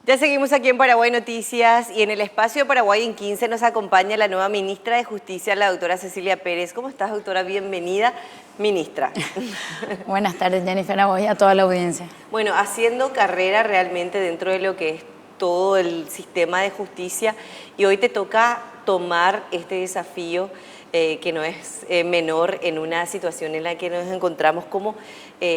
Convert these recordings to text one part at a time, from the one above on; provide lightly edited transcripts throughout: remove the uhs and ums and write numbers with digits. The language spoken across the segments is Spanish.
Ya seguimos aquí en Paraguay Noticias y en el espacio de Paraguay en 15 nos acompaña la nueva ministra de Justicia, la doctora Cecilia Pérez. ¿Cómo estás, doctora? Bienvenida, ministra. Buenas tardes, Jennifer, a vos y a toda la audiencia. Bueno, haciendo carrera realmente dentro de lo que es todo el sistema de justicia, y hoy te toca tomar este desafío que no es menor en una situación en la que nos encontramos.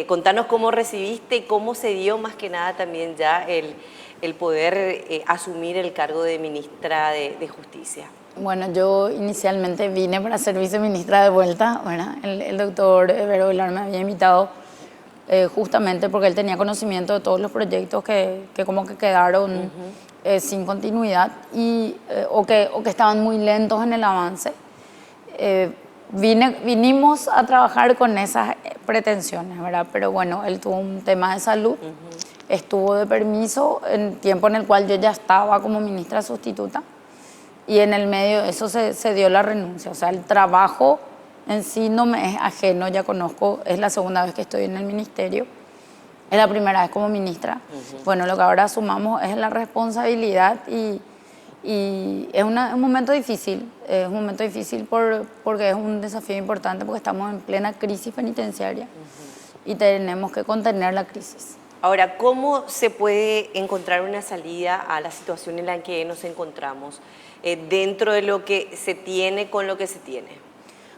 Contanos cómo recibiste y cómo se dio más que nada también ya el poder asumir el cargo de ministra de Justicia. Bueno, yo inicialmente vine para ser viceministra de vuelta, ¿verdad? El doctor Vero Vilar me había invitado justamente porque él tenía conocimiento de todos los proyectos que como que quedaron sin continuidad o que estaban muy lentos en el avance. Vinimos a trabajar con esas pretensiones, ¿verdad? Pero bueno, él tuvo un tema de salud, estuvo de permiso en tiempo en el cual yo ya estaba como ministra sustituta y en el medio de eso se dio la renuncia. O sea, el trabajo en sí no me es ajeno, ya conozco, es la segunda vez que estoy en el ministerio, es la primera vez como ministra. Bueno, lo que ahora asumamos es la responsabilidad y es un momento difícil, porque es un desafío importante porque estamos en plena crisis penitenciaria y tenemos que contener la crisis. Ahora, ¿cómo se puede encontrar una salida a la situación en la que nos encontramos dentro de lo que se tiene con lo que se tiene?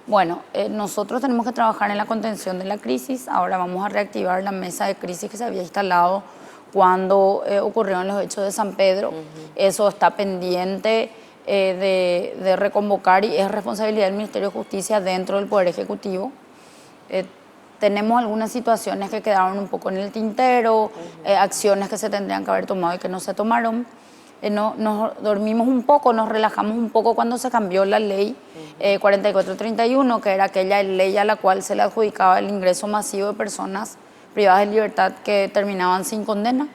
Bueno, nosotros tenemos que trabajar en la contención de la crisis. Ahora vamos a reactivar la mesa de crisis que se había instalado cuando ocurrieron los hechos de San Pedro. Eso está pendiente de reconvocar y es responsabilidad del Ministerio de Justicia dentro del Poder Ejecutivo. Tenemos algunas situaciones que quedaron un poco en el tintero, acciones que se tendrían que haber tomado y que no se tomaron. Nos dormimos un poco, nos relajamos un poco cuando se cambió la ley 4431, que era aquella ley a la cual se le adjudicaba el ingreso masivo de personas privadas de libertad que terminaban sin condena.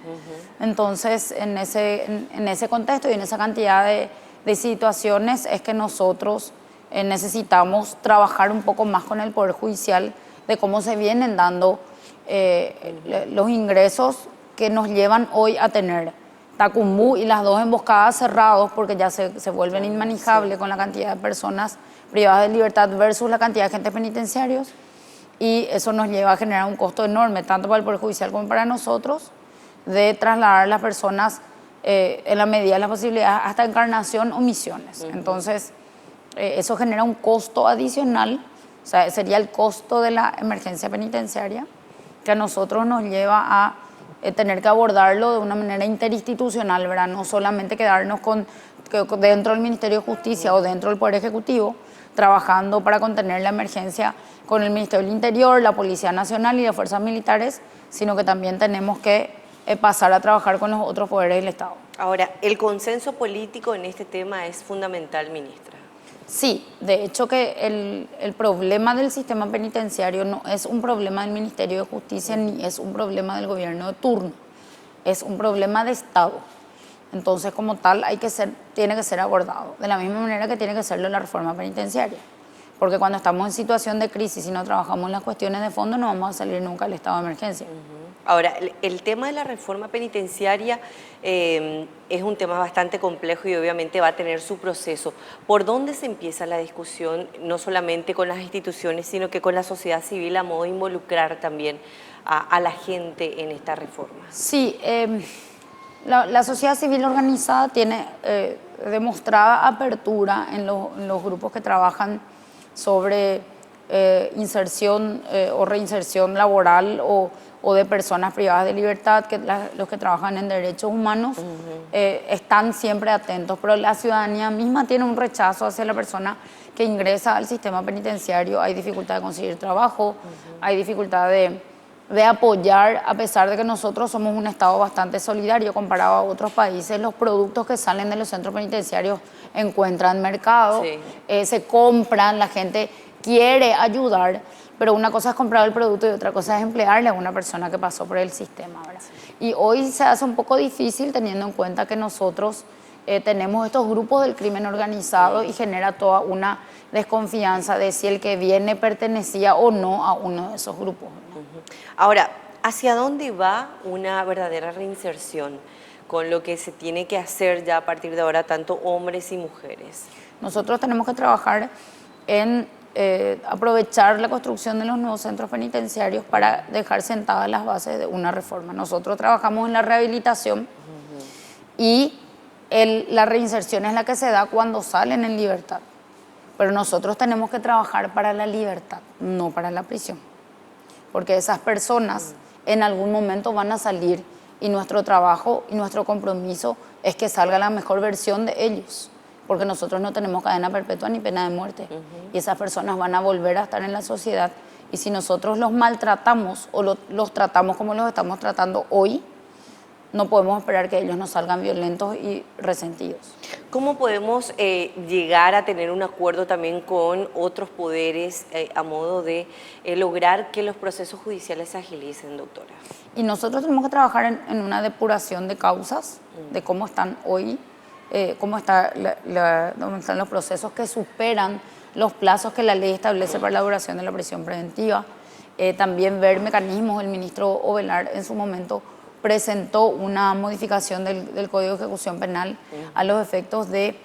Entonces, en ese contexto y en esa cantidad de situaciones es que nosotros necesitamos trabajar un poco más con el Poder Judicial de cómo se vienen dando los ingresos que nos llevan hoy a tener Tacumbú y las dos emboscadas cerrados porque ya se vuelven inmanejables con la cantidad de personas privadas de libertad versus la cantidad de agentes penitenciarios, y eso nos lleva a generar un costo enorme tanto para el Poder Judicial como para nosotros de trasladar a las personas en la medida de las posibilidades hasta encarnación o misiones. Entonces eso genera un costo adicional, o sea, sería el costo de la emergencia penitenciaria que a nosotros nos lleva a tener que abordarlo de una manera interinstitucional, ¿verdad? No solamente quedarnos dentro del Ministerio de Justicia o dentro del Poder Ejecutivo, trabajando para contener la emergencia con el Ministerio del Interior, la Policía Nacional y las fuerzas militares, sino que también tenemos que pasar a trabajar con los otros poderes del Estado. Ahora, el consenso político en este tema es fundamental, ministra. Sí, de hecho que el problema del sistema penitenciario no es un problema del Ministerio de Justicia ni es un problema del gobierno de turno, es un problema de Estado. Entonces, como tal, tiene que ser abordado, de la misma manera que tiene que serlo la reforma penitenciaria. Porque cuando estamos en situación de crisis y no trabajamos en las cuestiones de fondo, no vamos a salir nunca del estado de emergencia. Ahora, el tema de la reforma penitenciaria es un tema bastante complejo y obviamente va a tener su proceso. ¿Por dónde se empieza la discusión, no solamente con las instituciones, sino que con la sociedad civil a modo de involucrar también a la gente en esta reforma? Sí, la sociedad civil organizada tiene demostrada apertura en los grupos que trabajan sobre inserción o reinserción laboral o de personas privadas de libertad, los que trabajan en derechos humanos, están siempre atentos, pero la ciudadanía misma tiene un rechazo hacia la persona que ingresa al sistema penitenciario. Hay dificultad de conseguir trabajo, hay dificultad de apoyar, a pesar de que nosotros somos un Estado bastante solidario comparado a otros países. Los productos que salen de los centros penitenciarios encuentran mercado, se compran, la gente quiere ayudar, pero una cosa es comprar el producto y otra cosa es emplearle a una persona que pasó por el sistema, ¿verdad? Y hoy se hace un poco difícil teniendo en cuenta que nosotros tenemos estos grupos del crimen organizado y genera toda una desconfianza de si el que viene pertenecía o no a uno de esos grupos, ¿no? Ahora, ¿hacia dónde va una verdadera reinserción con lo que se tiene que hacer ya a partir de ahora, tanto hombres y mujeres? Nosotros tenemos que trabajar en aprovechar la construcción de los nuevos centros penitenciarios para dejar sentadas las bases de una reforma. Nosotros trabajamos en la rehabilitación y la reinserción es la que se da cuando salen en libertad. Pero nosotros tenemos que trabajar para la libertad, no para la prisión. Porque esas personas en algún momento van a salir y nuestro trabajo y nuestro compromiso es que salga la mejor versión de ellos. Porque nosotros no tenemos cadena perpetua ni pena de muerte. Y esas personas van a volver a estar en la sociedad. Y si nosotros los maltratamos o los tratamos como los estamos tratando hoy, no podemos esperar que ellos no salgan violentos y resentidos. ¿Cómo podemos llegar a tener un acuerdo también con otros poderes a modo de lograr que los procesos judiciales se agilicen, doctora? Y nosotros tenemos que trabajar en una depuración de causas, de cómo están hoy, cómo dónde están los procesos que superan los plazos que la ley establece para la duración de la prisión preventiva. También ver mecanismos. El ministro Ovelar en su momento presentó una modificación del Código de Ejecución Penal a los efectos de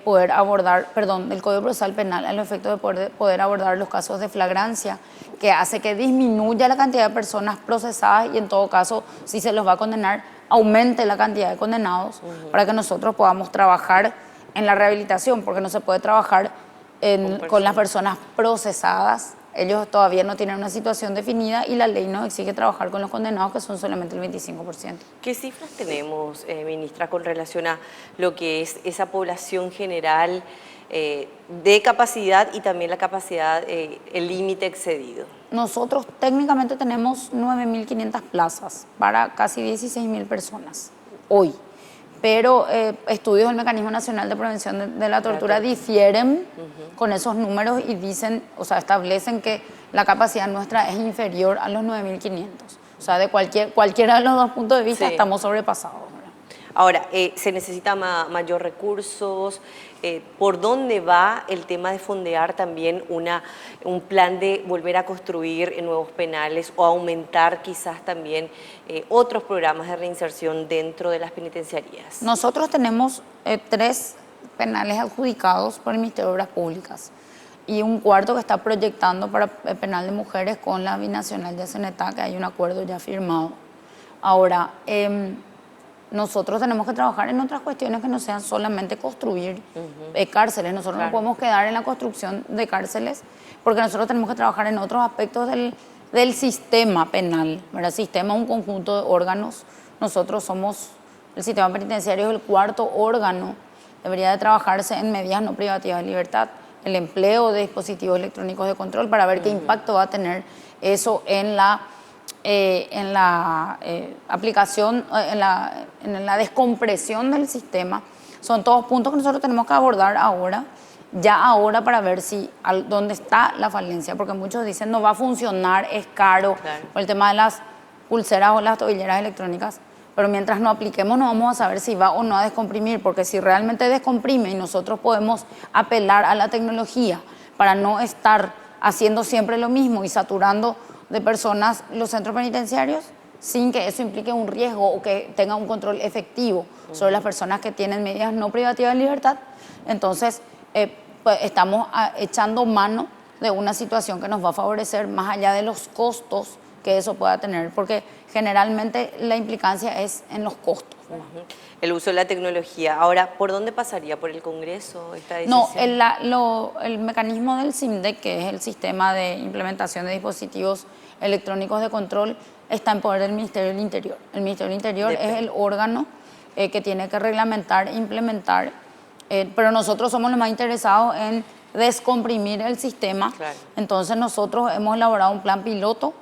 poder abordar, del Código Procesal Penal a los efectos de poder abordar los casos de flagrancia, que hace que disminuya la cantidad de personas procesadas y en todo caso, si se los va a condenar, aumente la cantidad de condenados para que nosotros podamos trabajar en la rehabilitación, porque no se puede trabajar con las personas procesadas. Ellos todavía no tienen una situación definida y la ley nos exige trabajar con los condenados, que son solamente el 25%. ¿¿Qué cifras tenemos, ministra, con relación a lo que es esa población general de capacidad y también la capacidad, el límite excedido? Nosotros técnicamente tenemos 9.500 plazas para casi 16.000 personas hoy. Pero estudios del Mecanismo Nacional de Prevención de la Tortura difieren con esos números y dicen, o sea, establecen que la capacidad nuestra es inferior a los 9.500. O sea, de cualquiera de los dos puntos de vista estamos sobrepasados. Ahora, ¿se necesita mayor recursos? ¿Por dónde va el tema de fondear también un plan de volver a construir nuevos penales o aumentar quizás también otros programas de reinserción dentro de las penitenciarías? Nosotros tenemos 3 penales adjudicados por el Ministerio de Obras Públicas y un cuarto que está proyectando para el penal de mujeres con la binacional de Cenetá, que hay un acuerdo ya firmado. Ahora, nosotros tenemos que trabajar en otras cuestiones que no sean solamente construir cárceles. Nosotros no podemos quedar en la construcción de cárceles porque nosotros tenemos que trabajar en otros aspectos del sistema penal, ¿verdad? El sistema es un conjunto de órganos. Nosotros somos, el sistema penitenciario es el 4.º órgano. Debería de trabajarse en medidas no privativas de libertad, el empleo de dispositivos electrónicos de control para ver qué impacto va a tener eso en la aplicación, en la descompresión del sistema. Son todos puntos que nosotros tenemos que abordar ahora, para ver dónde está la falencia, porque muchos dicen no va a funcionar, es caro, por el tema de las pulseras o las tobilleras electrónicas, pero mientras no apliquemos no vamos a saber si va o no a descomprimir, porque si realmente descomprime y nosotros podemos apelar a la tecnología para no estar haciendo siempre lo mismo y saturando de personas los centros penitenciarios sin que eso implique un riesgo o que tenga un control efectivo sobre las personas que tienen medidas no privativas de libertad, entonces pues estamos echando mano de una situación que nos va a favorecer más allá de los costos que eso pueda tener, porque generalmente la implicancia es en los costos. El uso de la tecnología. Ahora, ¿por dónde pasaría? ¿Por el Congreso esta decisión? No, el mecanismo del SIMDEC, que es el sistema de implementación de dispositivos electrónicos de control, está en poder del Ministerio del Interior. El Ministerio del Interior es el órgano que tiene que reglamentar e implementar, pero nosotros somos los más interesados en descomprimir el sistema. Entonces nosotros hemos elaborado un plan piloto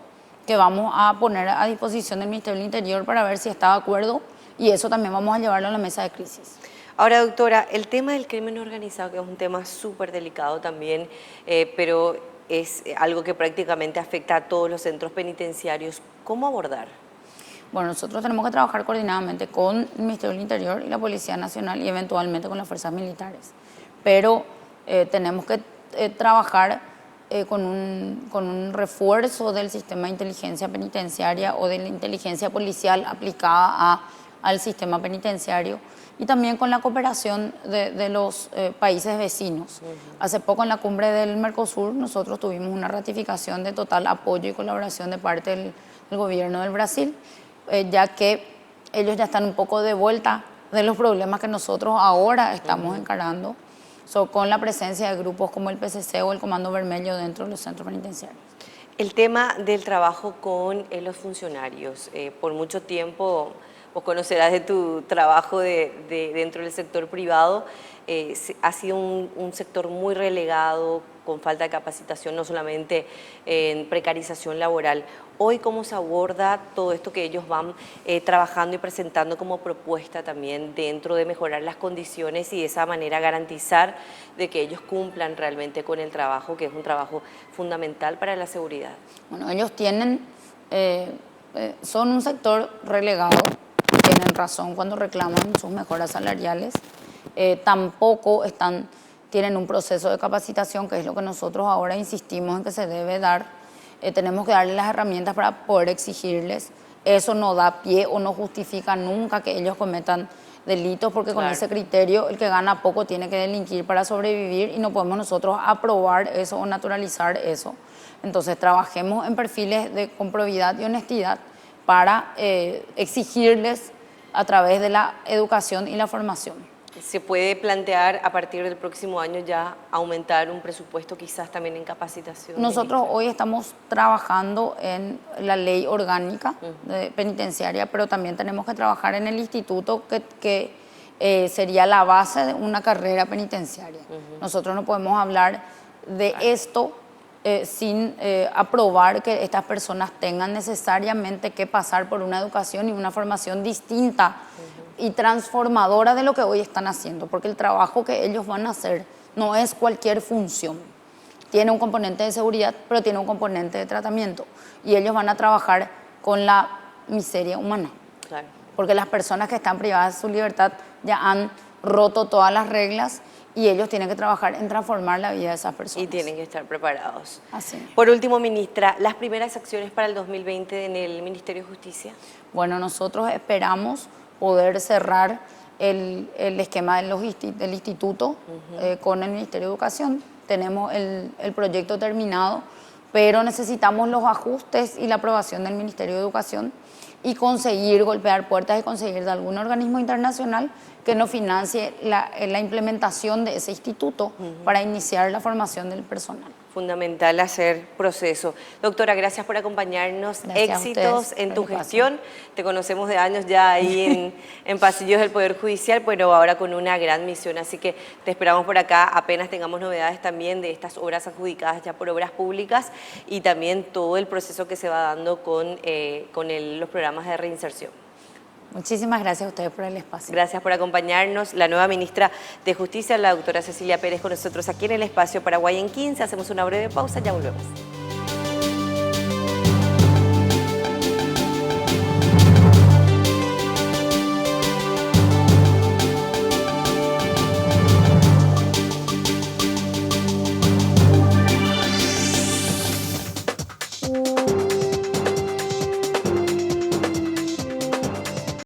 que vamos a poner a disposición del Ministerio del Interior para ver si está de acuerdo, y eso también vamos a llevarlo a la mesa de crisis. Ahora, doctora, el tema del crimen organizado, que es un tema súper delicado también, pero es algo que prácticamente afecta a todos los centros penitenciarios, ¿cómo abordar? Bueno, nosotros tenemos que trabajar coordinadamente con el Ministerio del Interior y la Policía Nacional y eventualmente con las fuerzas militares. Pero tenemos que trabajar con un refuerzo del sistema de inteligencia penitenciaria o de la inteligencia policial aplicada al sistema penitenciario y también con la cooperación de los países vecinos. Hace poco en la cumbre del Mercosur nosotros tuvimos una ratificación de total apoyo y colaboración de parte del gobierno del Brasil, ya que ellos ya están un poco de vuelta de los problemas que nosotros ahora estamos encarando, con la presencia de grupos como el PCC o el Comando Vermelho dentro de los centros penitenciarios. El tema del trabajo con los funcionarios. Por mucho tiempo, vos conocerás de tu trabajo dentro del sector privado, ha sido un sector muy relegado, con falta de capacitación, no solamente en precarización laboral. Hoy, ¿cómo se aborda todo esto que ellos van trabajando y presentando como propuesta también dentro de mejorar las condiciones y de esa manera garantizar de que ellos cumplan realmente con el trabajo, que es un trabajo fundamental para la seguridad? Bueno, ellos son un sector relegado, tienen razón cuando reclaman sus mejoras salariales, tampoco tienen un proceso de capacitación, que es lo que nosotros ahora insistimos en que se debe dar. Tenemos que darles las herramientas para poder exigirles. Eso no da pie o no justifica nunca que ellos cometan delitos, porque con ese criterio el que gana poco tiene que delinquir para sobrevivir y no podemos nosotros aprobar eso o naturalizar eso. Entonces trabajemos en perfiles con probidad y honestidad para exigirles a través de la educación y la formación. ¿Se puede plantear a partir del próximo año ya aumentar un presupuesto quizás también en capacitación? Nosotros hoy estamos trabajando en la ley orgánica penitenciaria, pero también tenemos que trabajar en el instituto que sería la base de una carrera penitenciaria. Nosotros no podemos hablar de esto sin aprobar que estas personas tengan necesariamente que pasar por una educación y una formación distinta y transformadora de lo que hoy están haciendo, porque el trabajo que ellos van a hacer no es cualquier función. Tiene un componente de seguridad, pero tiene un componente de tratamiento. Y ellos van a trabajar con la miseria humana. Claro. Porque las personas que están privadas de su libertad ya han roto todas las reglas y ellos tienen que trabajar en transformar la vida de esas personas. Y tienen que estar preparados. Así. Por último, ministra, las primeras acciones para el 2020 en el Ministerio de Justicia. Bueno, nosotros esperamos poder cerrar el esquema del instituto con el Ministerio de Educación. Tenemos el proyecto terminado, pero necesitamos los ajustes y la aprobación del Ministerio de Educación y conseguir golpear puertas y conseguir de algún organismo internacional que nos financie la implementación de ese instituto para iniciar la formación del personal. Fundamental hacer proceso. Doctora, gracias por acompañarnos. Gracias. Éxitos en tu gestión. Te conocemos de años ya ahí en pasillos del Poder Judicial, pero ahora con una gran misión. Así que te esperamos por acá apenas tengamos novedades también de estas obras adjudicadas ya por obras públicas y también todo el proceso que se va dando con los programas de reinserción. Muchísimas gracias a ustedes por el espacio. Gracias por acompañarnos. La nueva ministra de Justicia, la doctora Cecilia Pérez, con nosotros aquí en el espacio Paraguay en 15. Hacemos una breve pausa, ya volvemos.